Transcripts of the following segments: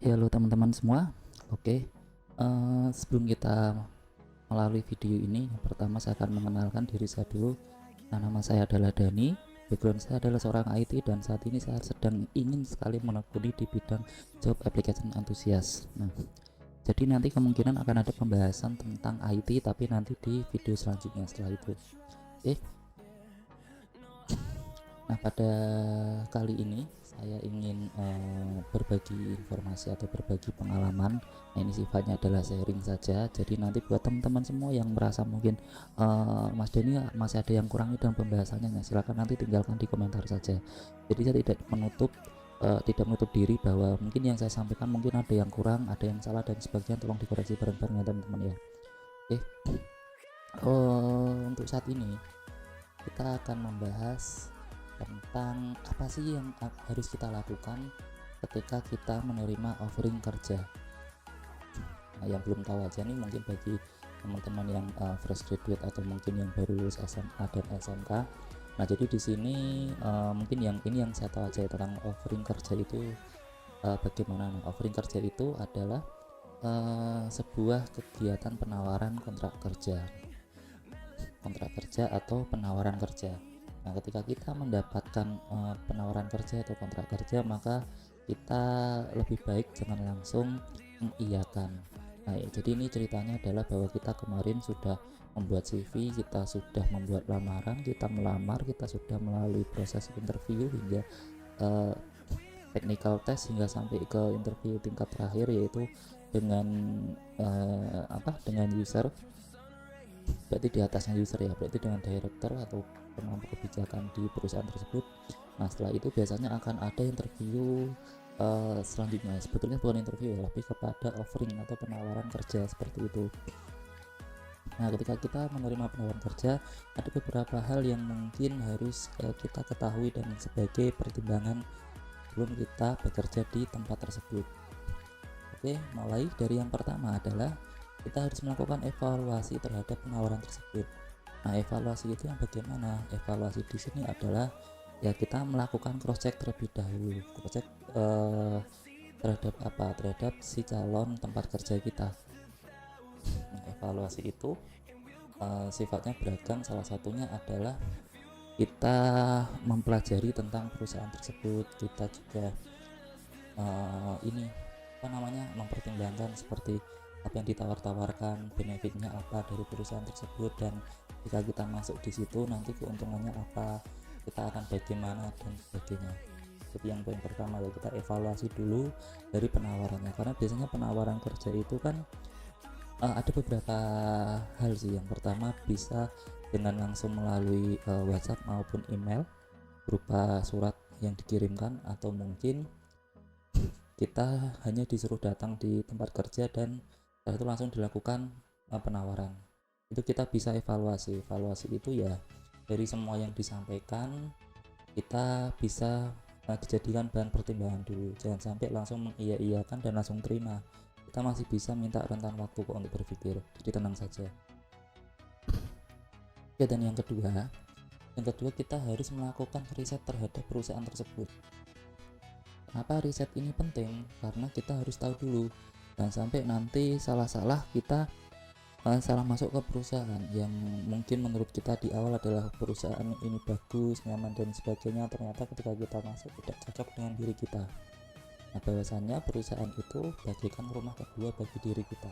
Ya, halo teman-teman semua. Oke, sebelum kita melalui video ini, yang pertama saya akan mengenalkan diri saya dulu. Nah, nama saya adalah Dani. Background saya adalah seorang IT dan saat ini saya sedang ingin sekali menekuni di bidang job application enthusiast. Nah, jadi nanti kemungkinan akan ada pembahasan tentang IT, tapi nanti di video selanjutnya setelah itu. Oke. Nah, pada kali ini saya ingin berbagi informasi atau berbagi pengalaman. Nah, ini sifatnya adalah sharing saja. Jadi nanti buat teman-teman semua yang merasa mungkin Mas Denny masih ada yang kurangi dalam pembahasannya, nah, silakan nanti tinggalkan di komentar saja. Jadi saya tidak menutup diri bahwa mungkin yang saya sampaikan mungkin ada yang kurang, ada yang salah dan sebagainya. Tolong dikoreksi bareng-bareng ya teman-teman ya. Oke. Untuk saat ini kita akan membahas tentang apa sih yang harus kita lakukan ketika kita menerima offering kerja. Nah, yang belum tahu aja nih, mungkin bagi teman-teman yang fresh graduate atau mungkin yang baru lulus SMA dan SMK. Nah, jadi di sini mungkin yang ini yang saya tahu aja tentang offering kerja itu bagaimana. Nah, offering kerja itu adalah sebuah kegiatan penawaran kontrak kerja atau penawaran kerja. Nah, ketika kita mendapatkan penawaran kerja atau kontrak kerja, maka kita lebih baik jangan langsung mengiyakan. Nah, ya, jadi ini ceritanya adalah bahwa kita kemarin sudah membuat CV, kita sudah membuat lamaran, kita melamar, kita sudah melalui proses interview hingga uh, technical test hingga sampai ke interview tingkat terakhir, yaitu dengan dengan user, berarti di atasnya user ya, berarti dengan director atau pemangku kebijakan di perusahaan tersebut. Nah, setelah itu biasanya akan ada interview selanjutnya. Sebetulnya bukan interview ya, lebih kepada offering atau penawaran kerja seperti itu. Nah, ketika kita menerima penawaran kerja, ada beberapa hal yang mungkin harus kita ketahui dan sebagai pertimbangan sebelum kita bekerja di tempat tersebut. Oke, mulai dari yang pertama adalah kita harus melakukan evaluasi terhadap penawaran tersebut. Nah, evaluasi itu yang bagaimana? Evaluasi di sini adalah ya kita melakukan cross check terlebih dahulu. Cross check terhadap apa? Terhadap si calon tempat kerja kita. Nah, evaluasi itu sifatnya beragam. Salah satunya adalah kita mempelajari tentang perusahaan tersebut. Kita juga ini apa namanya, mempertimbangkan seperti apa yang ditawar-tawarkan, benefitnya apa dari perusahaan tersebut, dan jika kita masuk di situ nanti keuntungannya apa, kita akan bagaimana dan sebagainya. Jadi yang poin pertama ya, kita evaluasi dulu dari penawarannya, karena biasanya penawaran kerja itu kan ada beberapa hal sih. Yang pertama bisa dengan langsung melalui WhatsApp maupun email berupa surat yang dikirimkan, atau mungkin kita hanya disuruh datang di tempat kerja dan setelah itu langsung dilakukan penawaran. Itu kita bisa evaluasi itu ya dari semua yang disampaikan, kita bisa dijadikan bahan pertimbangan dulu. Jangan sampai langsung mengiya-iyakan dan langsung terima. Kita masih bisa minta rentan waktu kok untuk berpikir, jadi tenang saja. Ya, dan yang kedua kita harus melakukan riset terhadap perusahaan tersebut. Kenapa riset ini penting? Karena kita harus tahu dulu, dan sampai nanti salah-salah kita salah masuk ke perusahaan yang mungkin menurut kita di awal adalah perusahaan ini bagus, nyaman dan sebagainya, ternyata ketika kita masuk tidak cocok dengan diri kita. Nah, bahwasannya perusahaan itu bagikan rumah kedua bagi diri kita,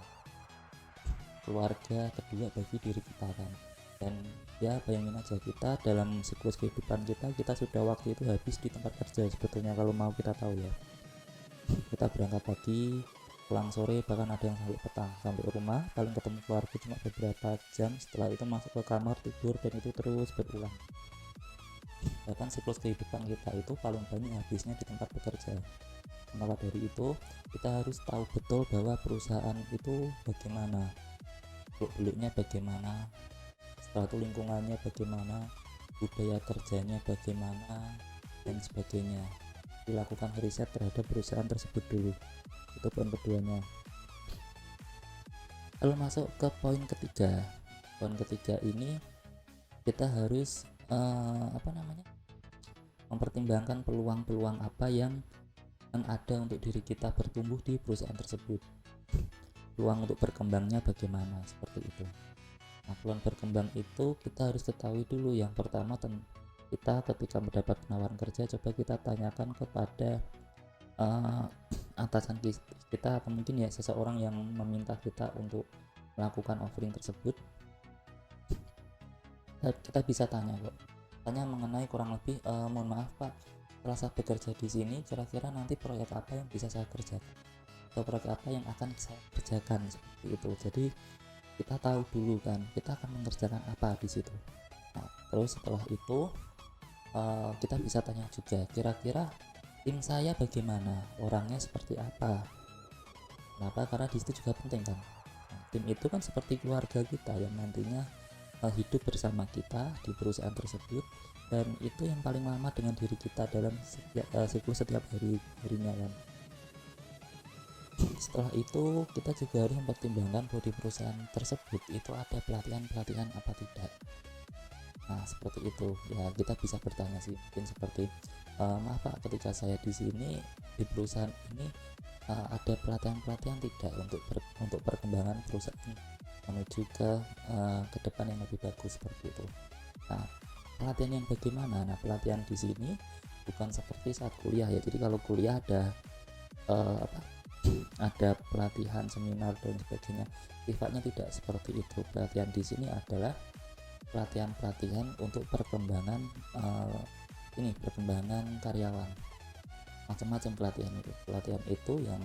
keluarga kedua bagi diri kita kan. Dan ya bayangin aja, kita dalam siklus kehidupan kita sudah waktu itu habis di tempat kerja sebetulnya kalau mau kita tahu ya. Kita berangkat pagi, pulang sore, bahkan ada yang sampai petang, sampai rumah paling ketemu keluarga cuma beberapa jam, setelah itu masuk ke kamar tidur, dan itu terus berulang. Bahkan siklus kehidupan kita itu paling banyak habisnya di tempat bekerja. Maka dari itu kita harus tahu betul bahwa perusahaan itu bagaimana, beluknya bagaimana, setelah itu lingkungannya bagaimana, budaya kerjanya bagaimana dan sebagainya. Dilakukan riset terhadap perusahaan tersebut dulu. Itu poin keduanya. Lalu masuk ke poin ketiga. Poin ketiga ini kita harus mempertimbangkan peluang-peluang apa yang yang ada untuk diri kita bertumbuh di perusahaan tersebut. Peluang untuk berkembangnya bagaimana, seperti itu. Nah, peluang berkembang itu kita harus ketahui dulu. Yang pertama, kita ketika mendapat penawaran kerja, coba kita tanyakan kepada uh, atasan kita, atau mungkin ya seseorang yang meminta kita untuk melakukan offering tersebut. Kita bisa tanya mengenai kurang lebih, mohon maaf Pak, setelah saya bekerja di sini, kira-kira nanti proyek apa yang bisa saya kerjakan, atau proyek apa yang akan saya kerjakan, seperti itu. Jadi kita tahu dulu kan kita akan mengerjakan apa di situ. Nah, terus setelah itu kita bisa tanya juga, kira-kira tim saya bagaimana, orangnya seperti apa. Kenapa? Karena di situ juga penting kan. Nah, tim itu kan seperti keluarga kita yang nantinya hidup bersama kita di perusahaan tersebut, dan itu yang paling lama dengan diri kita dalam siklus setiap harinya kan. Setelah itu kita juga harus mempertimbangkan bahwa di perusahaan tersebut itu ada pelatihan apa tidak. Nah, seperti itu ya, kita bisa bertanya sih, mungkin seperti maaf Pak, ketika saya di sini di perusahaan ini ada pelatihan tidak untuk perkembangan perusahaan menuju ke depan yang lebih bagus, seperti itu. Nah, pelatihan yang bagaimana? Nah, pelatihan di sini bukan seperti saat kuliah ya. Jadi kalau kuliah ada pelatihan, seminar dan sebagainya, sifatnya tidak seperti itu. Pelatihan di sini adalah pelatihan untuk perkembangan perkembangan karyawan. Macam-macam pelatihan itu yang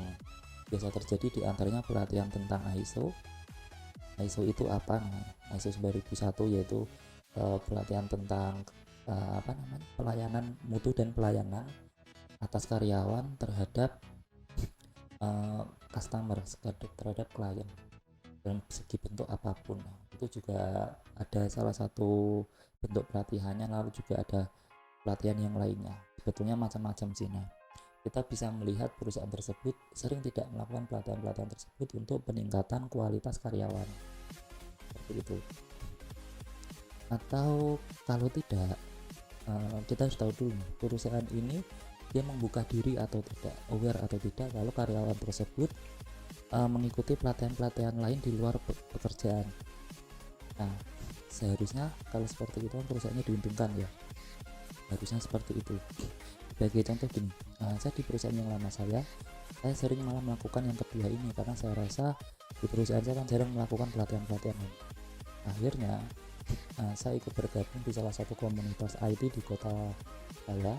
biasa terjadi, diantaranya pelatihan tentang ISO itu apa? Nah, ISO 9001 yaitu pelatihan tentang pelayanan mutu dan pelayanan atas karyawan terhadap customer, terhadap klien dalam segi bentuk apapun. Itu juga ada salah satu bentuk pelatihannya. Lalu juga ada pelatihan yang lainnya, sebetulnya macam-macam sih. Nah, kita bisa melihat perusahaan tersebut sering tidak melakukan pelatihan tersebut untuk peningkatan kualitas karyawan, seperti itu. Atau kalau tidak, kita harus tahu dulu perusahaan ini dia membuka diri atau tidak, aware atau tidak kalau karyawan tersebut mengikuti pelatihan lain di luar pekerjaan. Nah, seharusnya kalau seperti itu perusahaannya diuntungkan ya, harusnya seperti itu. Sebagai contoh gini, saya di perusahaan yang lama saya sering malah melakukan yang kedua ini, karena saya rasa di perusahaan saya kan jarang melakukan pelatihan. Akhirnya saya ikut bergabung di salah satu komunitas IT di kota saya.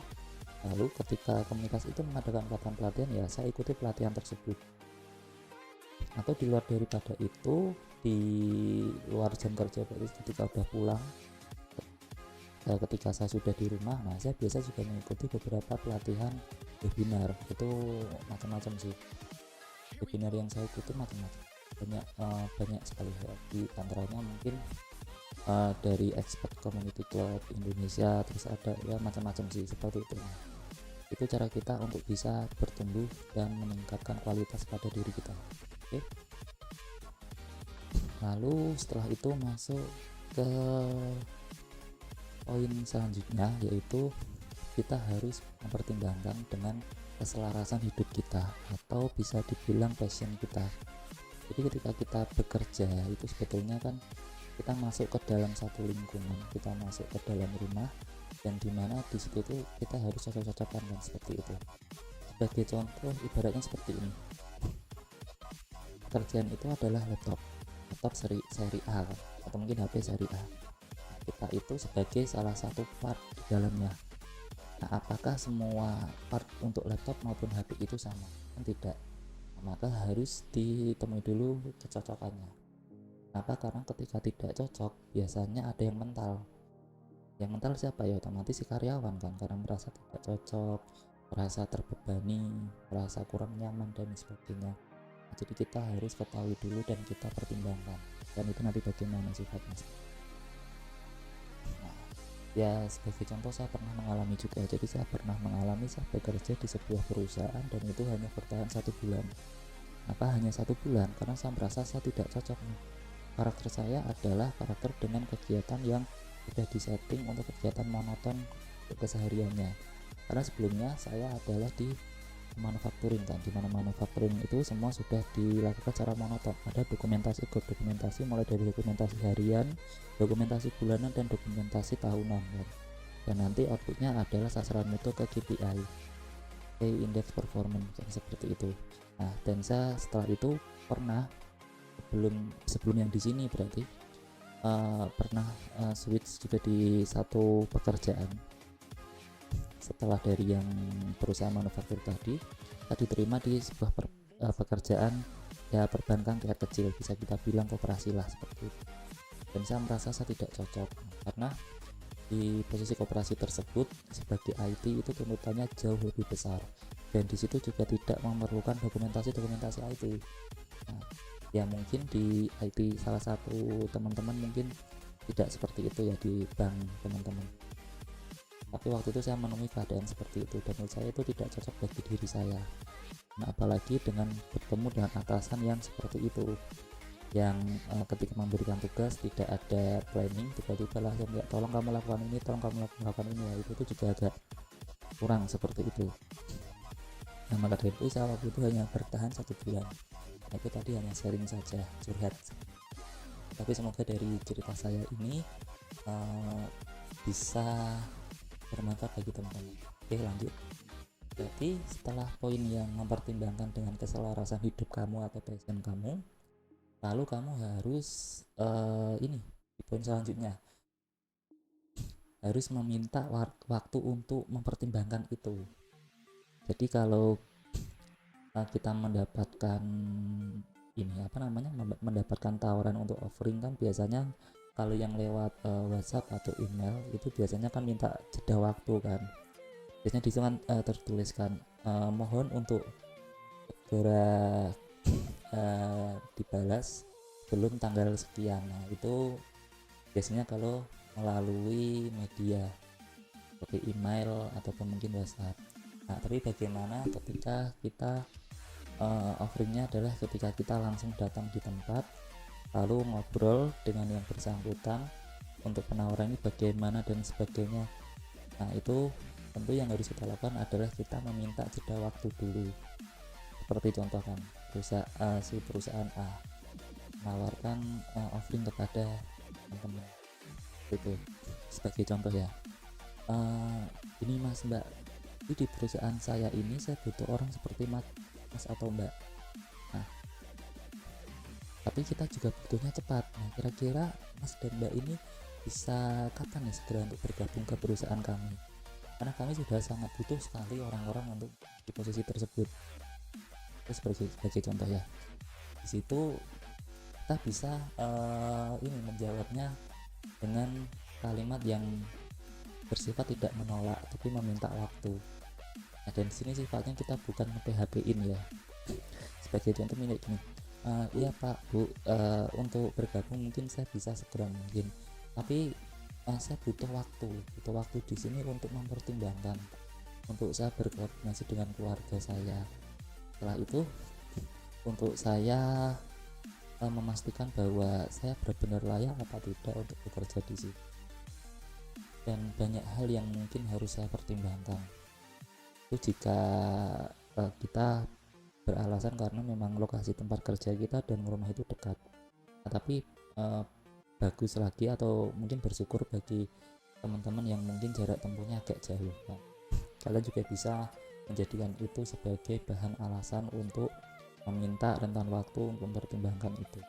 Lalu ketika komunitas itu mengadakan pelatihan ya saya ikuti pelatihan tersebut. Atau di luar daripada itu, di luar jam kerja, berarti ketika udah pulang, ketika saya sudah di rumah, nah saya biasa juga mengikuti beberapa pelatihan webinar. Itu macam-macam sih webinar yang saya ikuti, macam-macam, banyak sekali ya. Di antaranya mungkin dari Expert Community Club Indonesia, terus ada ya macam-macam sih, seperti itu. Itu cara kita untuk bisa bertumbuh dan meningkatkan kualitas pada diri kita. Oke. Lalu setelah itu masuk ke poin selanjutnya, yaitu kita harus mempertimbangkan dengan keselarasan hidup kita, atau bisa dibilang passion kita. Jadi ketika kita bekerja itu sebetulnya kan kita masuk ke dalam satu lingkungan, kita masuk ke dalam rumah, dan dimana di situ tuh kita harus cocok-cocokan kan, seperti itu. Sebagai contoh, ibaratnya seperti ini, pekerjaan itu adalah laptop seri A kan? Atau mungkin HP seri A. Kita itu sebagai salah satu part di dalamnya. Nah, apakah semua part untuk laptop maupun HP itu sama? Kan tidak. Nah, maka harus ditemui dulu kecocokannya. Kenapa? Karena ketika tidak cocok, biasanya ada yang mental. Yang mental siapa ya? Otomatis si karyawan kan, karena merasa tidak cocok, merasa terbebani, merasa kurang nyaman dan sebagainya. Jadi kita harus ketahui dulu dan kita pertimbangkan, dan itu nanti bagaimana sifatnya. Nah, ya sebagai contoh saya pernah mengalami juga. Jadi saya pernah mengalami, saya bekerja di sebuah perusahaan dan itu hanya bertahan 1 bulan. Apa hanya 1 bulan? Karena saya merasa saya tidak cocok nih. Karakter saya adalah karakter dengan kegiatan yang sudah disetting untuk kegiatan monoton kesehariannya. Karena sebelumnya saya adalah di manufacturing kan, di mana manufacturing itu semua sudah dilakukan secara monoton. Ada dokumentasi mulai dari dokumentasi harian, dokumentasi bulanan, dan dokumentasi tahunan kan. Dan nanti outputnya adalah sasaran mutu ke KPI, Key Index Performance, yang seperti itu. Nah, dan saya setelah itu pernah sebelum yang di sini berarti pernah switch juga di satu pekerjaan. Setelah dari yang perusahaan manufaktur tadi, saya diterima di sebuah pekerjaan ya perbankan kayak kecil, bisa kita bilang koperasi lah seperti itu. Dan saya merasa saya tidak cocok karena di posisi koperasi tersebut sebagai IT itu tuntutannya jauh lebih besar, dan di situ juga tidak memerlukan dokumentasi IT. Nah, ya mungkin di IT salah satu teman-teman mungkin tidak seperti itu ya di bank teman-teman, tapi waktu itu saya menemui keadaan seperti itu dan menurut saya itu tidak cocok bagi diri saya. Nah, apalagi dengan bertemu dengan atasan yang seperti itu, yang ketika memberikan tugas tidak ada planning, tiba-tiba langsung ya tolong kamu lakukan ini, tolong kamu lakukan ini, ya itu juga agak kurang seperti itu. Nah, maka dari itu saya waktu itu hanya bertahan 1 bulan. Nah, itu tadi hanya sharing saja, curhat. Tapi semoga dari cerita saya ini bisa bermanfaat bagi teman-teman. Oke, lanjut. Jadi setelah poin yang mempertimbangkan dengan keselarasan hidup kamu atau passion kamu, lalu kamu harus ini di poin selanjutnya harus meminta waktu untuk mempertimbangkan itu. Jadi kalau kita mendapatkan ini mendapatkan tawaran untuk offering kan biasanya kalau yang lewat WhatsApp atau email itu biasanya kan minta jeda waktu kan. Biasanya di sana tertuliskan mohon untuk segera dibalas belum tanggal sekian. Nah, itu biasanya kalau melalui media seperti email ataupun mungkin WhatsApp. Nah, tapi bagaimana ketika kita offeringnya adalah ketika kita langsung datang di tempat lalu ngobrol dengan yang bersangkutan untuk penawaran ini bagaimana dan sebagainya. Nah, itu tentu yang harus kita lakukan adalah kita meminta jeda waktu dulu. Seperti contoh kan, si perusahaan A menawarkan offering kepada teman-teman itu sebagai contoh ya, ini mas mbak, ini di perusahaan saya ini saya butuh orang seperti mas atau mbak. Nah, tapi kita juga butuhnya cepat. Nah, kira-kira mas dan mbak ini bisa kapan ya segera untuk bergabung ke perusahaan kami, karena kami sudah sangat butuh sekali orang-orang untuk di posisi tersebut. Terus sebagai contoh ya, di situ kita bisa ini menjawabnya dengan kalimat yang bersifat tidak menolak tapi meminta waktu. Nah, dan di sini sifatnya kita bukan nge-PHP-in ya. Sebagai contoh ini gini, iya pak bu, untuk bergabung mungkin saya bisa segera mungkin, tapi saya butuh waktu di sini untuk mempertimbangkan, untuk saya berkoordinasi dengan keluarga saya. Setelah itu untuk saya memastikan bahwa saya benar-benar layak apa tidak untuk bekerja di sini, dan banyak hal yang mungkin harus saya pertimbangkan. Itu jika kita beralasan karena memang lokasi tempat kerja kita dan rumah itu dekat. Nah, tapi bagus lagi atau mungkin bersyukur bagi teman-teman yang mungkin jarak tempuhnya agak jauh. Nah, kalian juga bisa menjadikan itu sebagai bahan alasan untuk meminta rentan waktu untuk mempertimbangkan itu.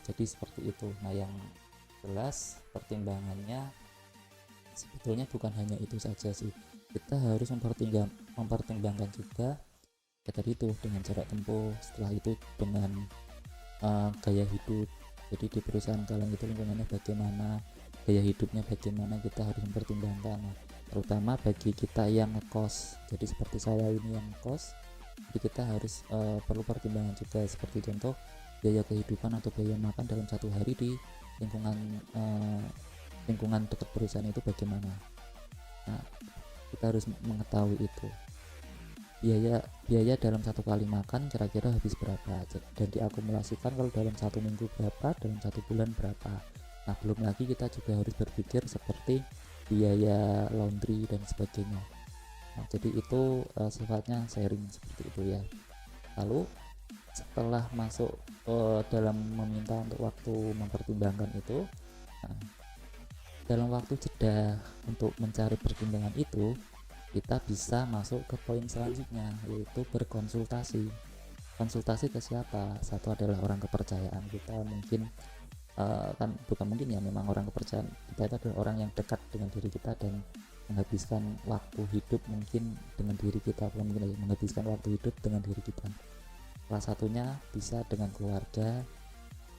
Jadi seperti itu. Nah, yang jelas pertimbangannya sebetulnya bukan hanya itu saja sih, kita harus mempertimbangkan juga ya tadi itu dengan jarak tempuh, setelah itu dengan gaya hidup. Jadi di perusahaan kalian itu lingkungannya bagaimana, gaya hidupnya bagaimana, kita harus mempertimbangkan. Nah, terutama bagi kita yang ngekos, jadi seperti saya ini yang ngekos, jadi kita harus perlu pertimbangan juga, seperti contoh biaya kehidupan atau biaya makan dalam satu hari di lingkungan dekat perusahaan itu bagaimana. Nah, kita harus mengetahui itu, biaya dalam satu kali makan kira-kira habis berapa, dan diakumulasikan kalau dalam 1 minggu berapa, dalam 1 bulan berapa. Nah, belum lagi kita juga harus berpikir seperti biaya laundry dan sebagainya. Nah, jadi itu sifatnya sharing seperti itu ya. Lalu setelah masuk dalam meminta untuk waktu mempertimbangkan itu, nah, dalam waktu jeda untuk mencari pertimbangan itu, kita bisa masuk ke poin selanjutnya, yaitu berkonsultasi. Konsultasi ke siapa? Satu adalah orang kepercayaan kita, mungkin kan bukan mungkin ya, memang orang kepercayaan kita itu adalah orang yang dekat dengan diri kita dan menghabiskan waktu hidup mungkin dengan diri kita, bukan mungkin ya, menghabiskan waktu hidup dengan diri kita. Salah satunya bisa dengan keluarga,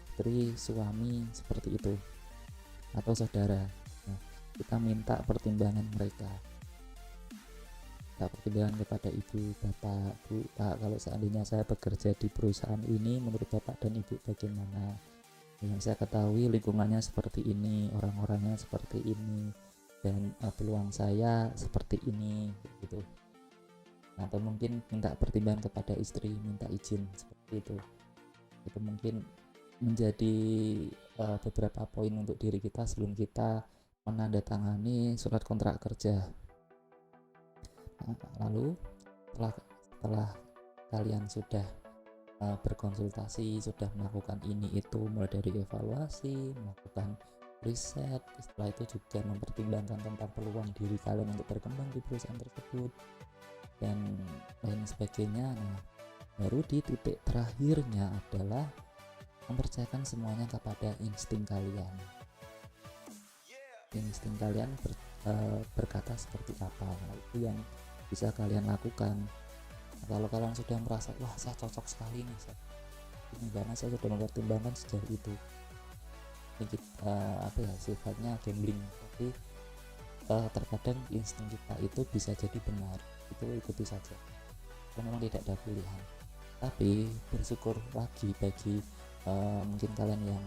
istri, suami, seperti itu, atau saudara. Nah, kita minta pertimbangan mereka, pertimbangan kepada ibu, bapak, bu, pak, kalau seandainya saya bekerja di perusahaan ini, menurut bapak dan ibu bagaimana? Yang saya ketahui lingkungannya seperti ini, orang-orangnya seperti ini, dan peluang saya seperti ini, gitu. Atau mungkin minta pertimbangan kepada istri, minta izin seperti itu. Itu mungkin menjadi beberapa poin untuk diri kita sebelum kita menandatangani surat kontrak kerja. Nah, lalu setelah kalian sudah berkonsultasi, sudah melakukan ini itu, mulai dari evaluasi, melakukan riset, setelah itu juga mempertimbangkan tentang peluang diri kalian untuk berkembang di perusahaan tersebut dan lain sebagainya. Nah, baru di titik terakhirnya adalah mempercayakan semuanya kepada insting kalian. Insting kalian berkata seperti apa, nah, itu yang bisa kalian lakukan. Nah, kalau kalian sudah merasa wah saya cocok sekali nih, karena saya sudah mempertimbangkan sejauh itu, ini sifatnya gambling, tapi terkadang insting kita itu bisa jadi benar, itu ikuti saja, karena memang tidak ada pilihan. Tapi bersyukur lagi bagi mungkin kalian yang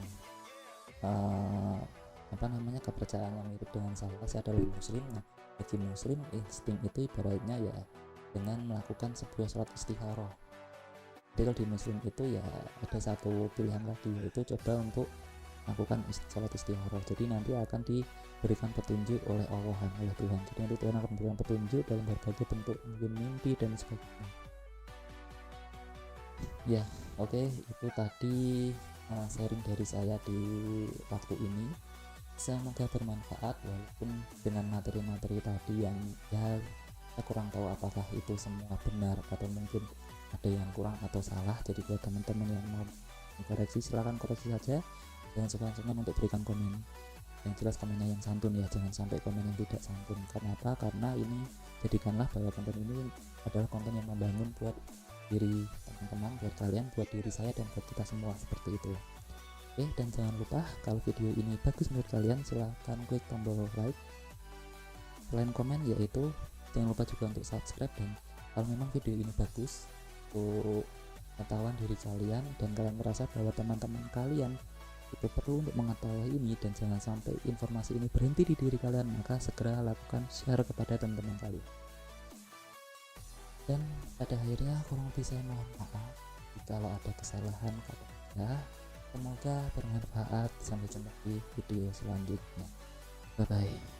kepercayaan yang mirip dengan saya adalah muslim. Nah, bagi muslim insting itu ibaratnya ya dengan melakukan sebuah sholat istikharah. Jadi kalau di muslim itu ya ada satu pilihan lagi, yaitu coba untuk melakukan sholat istikharah. Jadi nanti akan diberikan petunjuk oleh Allah, oleh Tuhan. Jadi nanti Tuhan akan memberikan petunjuk dalam berbagai bentuk, mungkin mimpi dan sebagainya. Ya, oke, itu tadi sharing dari saya di waktu ini. Semoga bermanfaat, walaupun dengan materi-materi tadi yang ya saya kurang tahu apakah itu semua benar atau mungkin ada yang kurang atau salah. Jadi buat teman-teman yang mau koreksi, silahkan koreksi saja, jangan sungkan-sungkan untuk berikan komen. Yang jelas komennya yang santun ya, jangan sampai komen yang tidak santun. Kenapa? Karena ini jadikanlah bahwa konten ini adalah konten yang membangun buat diri teman-teman, buat kalian, buat diri saya, dan buat kita semua, seperti itu. Oke, dan jangan lupa kalau video ini bagus menurut kalian, silahkan klik tombol like, selain komen yaitu jangan lupa juga untuk subscribe. Dan kalau memang video ini bagus untuk pengetahuan diri kalian dan kalian merasa bahwa teman-teman kalian itu perlu untuk mengetahui ini dan jangan sampai informasi ini berhenti di diri kalian, maka segera lakukan share kepada teman-teman kalian. Dan pada akhirnya kurang lebih saya mohon maaf kalau ada kesalahan kata. Semoga bermanfaat. Sampai jumpa di video selanjutnya. Bye bye.